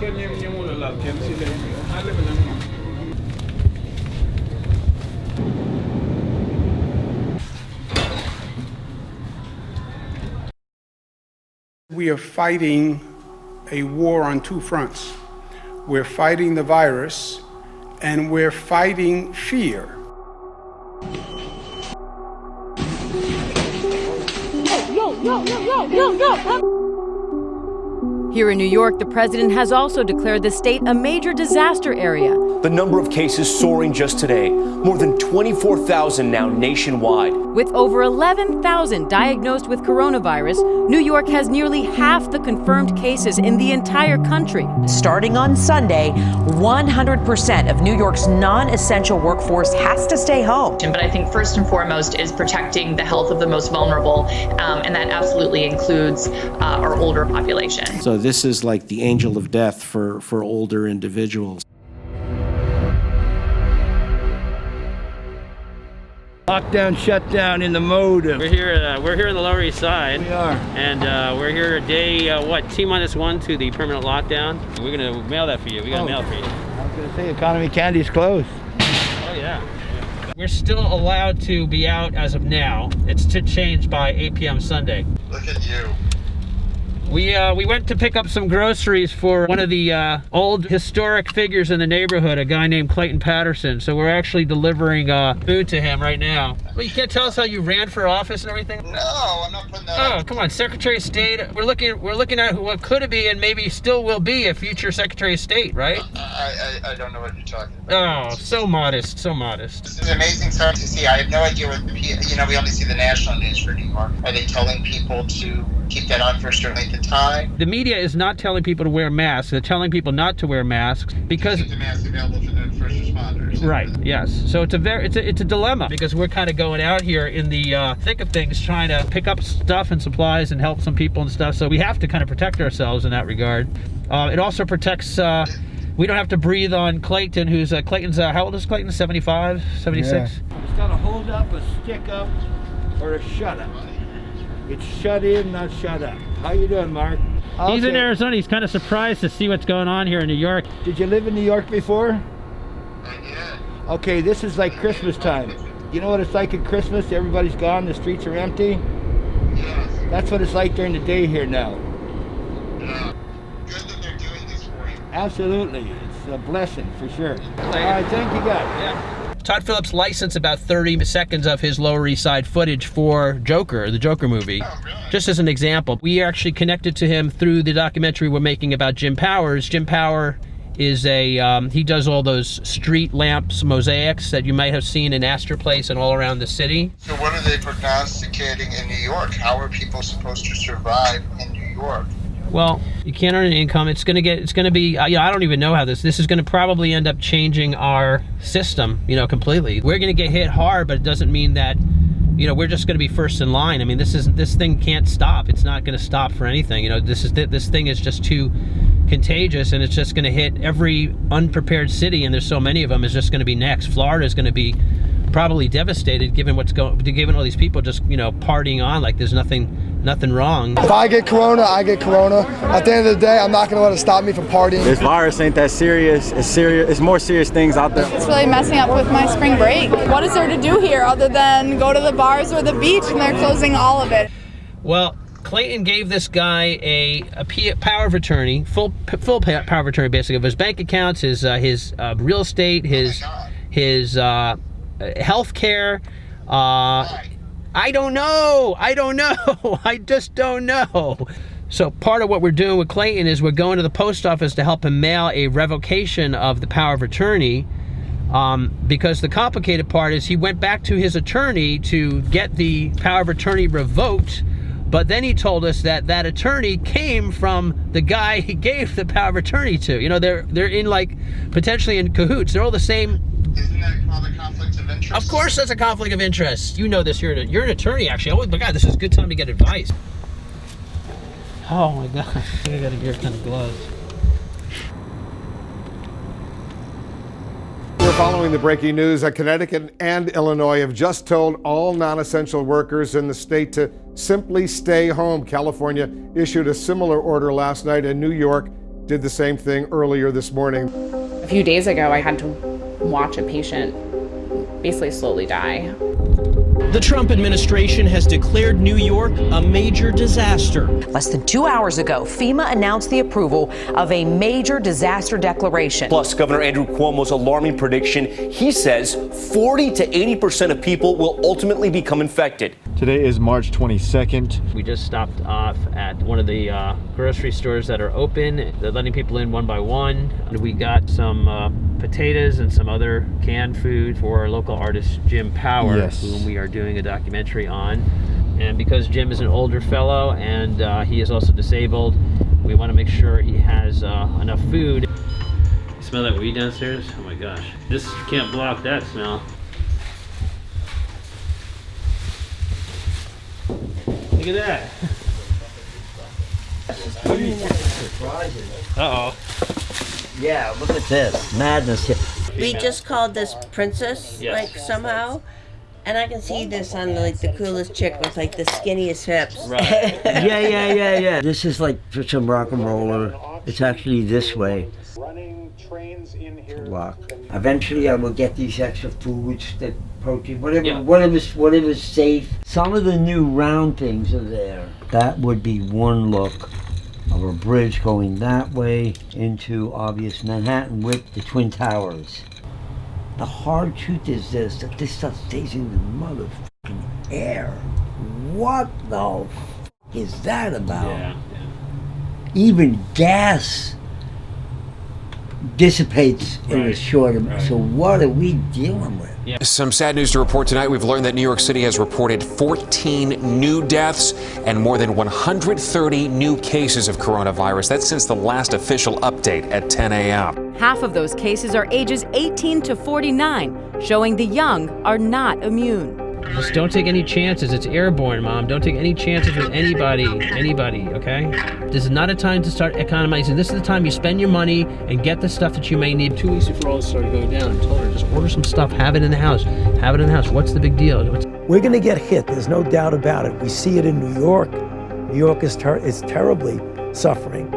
We are fighting a war on two fronts. We're fighting the virus, and we're fighting fear. Here in New York, the president has also declared the state a major disaster area. The number of cases soaring just today, more than 24,000 now nationwide. With over 11,000 diagnosed with coronavirus, New York has nearly half the confirmed cases in the entire country. Starting on Sunday, 100% of New York's non-essential workforce has to stay home. But I think first and foremost is protecting the health of the most vulnerable, and that absolutely includes our older population. So this is like the angel of death for older individuals. Lockdown, shutdown in the mode of... We're here in the Lower East Side. We are. And we're here day, T-1 to the permanent lockdown. We're gonna mail that for you. We got mail for you. I was gonna say, Economy Candy's closed. Oh yeah. We're still allowed to be out as of now. It's to change by 8 p.m. Sunday. Look at you. We went to pick up some groceries for one of the old historic figures in the neighborhood, a guy named Clayton Patterson. So we're actually delivering food to him right now. Well, you can't tell us how you ran for office and everything? No, I'm not putting that Oh, come on, Secretary of State. We're looking at what could be and maybe still will be a future Secretary of State, right? I don't know what you're talking about. Oh, so modest, so modest. This is amazing stuff to see. I have no idea what we only see the national news for New York. Are they telling people to keep that on for a certain length of time? The media is not telling people to wear masks. They're telling people not to wear masks because the masks available for the first responders. Right. Yes. So it's a dilemma because we're kind of going out here in the thick of things, trying to pick up stuff and supplies and help some people and stuff. So we have to kind of protect ourselves in that regard. It also protects. We don't have to breathe on Clayton, who's Clayton's. How old is Clayton? 75, 76. Yeah. It's got a hold up, a stick up, or a shut up. It's shut in, not shut up. How you doing, Mark? Okay. He's in Arizona. He's kind of surprised to see what's going on here in New York. Did you live in New York before? Yeah. Okay, this is like Christmas time. You know what it's like at Christmas? Everybody's gone, the streets are empty. Yes. That's what it's like during the day here now. Yeah. Good that they're doing this for you. Absolutely. It's a blessing for sure. All right, thank you, guys. Yeah. Todd Phillips licensed about 30 seconds of his Lower East Side footage for Joker, the Joker movie. Oh, really? Just as an example. We actually connected to him through the documentary we're making about Jim Powers. Jim Power is he does all those street lamps, mosaics that you might have seen in Astor Place and all around the city. So what are they prognosticating in New York? How are people supposed to survive in New York? Well, you can't earn an income. It's going to be, I don't even know how this is going to probably end up changing our system, completely. We're going to get hit hard, but it doesn't mean that, we're just going to be first in line. I mean, this thing can't stop. It's not going to stop for anything. This thing is just too contagious, and it's just going to hit every unprepared city, and there's so many of them, is just going to be next. Florida is going to be probably devastated given given all these people just partying on like there's nothing wrong. If I get corona, I get corona. At the end of the day, I'm not going to let it stop me from partying. This virus ain't that serious. It's more serious things out there. It's really messing up with my spring break. What is there to do here other than go to the bars or the beach, and they're closing all of it? Well, Clayton gave this guy a power of attorney, full power of attorney, basically, of his bank accounts, his real estate, his health care. I don't know. I just don't know. So part of what we're doing with Clayton is we're going to the post office to help him mail a revocation of the power of attorney, because the complicated part is he went back to his attorney to get the power of attorney revoked, but then he told us that that attorney came from the guy he gave the power of attorney to. They're in potentially in cahoots. They're all the same. Isn't that called a conflict of interest? Of course that's a conflict of interest. You know this. You're an attorney, actually. Oh my God, this is a good time to get advice. Oh my God, I got a gear kind of gloves. We're following the breaking news. Connecticut and Illinois have just told all non-essential workers in the state to simply stay home. California issued a similar order last night, and New York did the same thing earlier this morning. A few days ago, I had to watch a patient basically slowly die. The Trump administration has declared New York a major disaster. Less than 2 hours ago, FEMA announced the approval of a major disaster declaration. Plus, Governor Andrew Cuomo's alarming prediction, he says 40 to 80% of people will ultimately become infected. Today is March 22nd. We just stopped off at one of the grocery stores that are open. They're letting people in one by one. And we got some potatoes and some other canned food for our local artist, Jim Power, Yes. whom we are doing a documentary on. And because Jim is an older fellow and he is also disabled, we want to make sure he has enough food. You smell that weed downstairs? Oh my gosh. This can't block that smell. Look at that. Uh-oh. Yeah, look at this. Madness here. We just called this Princess, Yes. like, somehow. And I can see this on, like, the coolest chick with, like, the skinniest hips. Right. Yeah. This is like for some rock and roller. It's actually this way. Walk. Eventually I will get these extra foods, that protein, whatever's safe. Some of the new round things are there. That would be one look of a bridge going that way into obvious Manhattan with the Twin Towers. The hard truth is this, that this stuff stays in the motherfucking air. What the f is that about? Yeah. Even gas dissipates in a short amount. So what are we dealing with? Some sad news to report tonight. We've learned that New York City has reported 14 new deaths and more than 130 new cases of coronavirus. That's since the last official update at 10 a.m. Half of those cases are ages 18 to 49, showing the young are not immune. Just don't take any chances. It's airborne, Mom. Don't take any chances with anybody, okay? This is not a time to start economizing. This is the time you spend your money and get the stuff that you may need. 2 weeks before all this started going down, I told her, just order some stuff, have it in the house. Have it in the house. What's the big deal? We're going to get hit. There's no doubt about it. We see it in New York. New York is terribly suffering.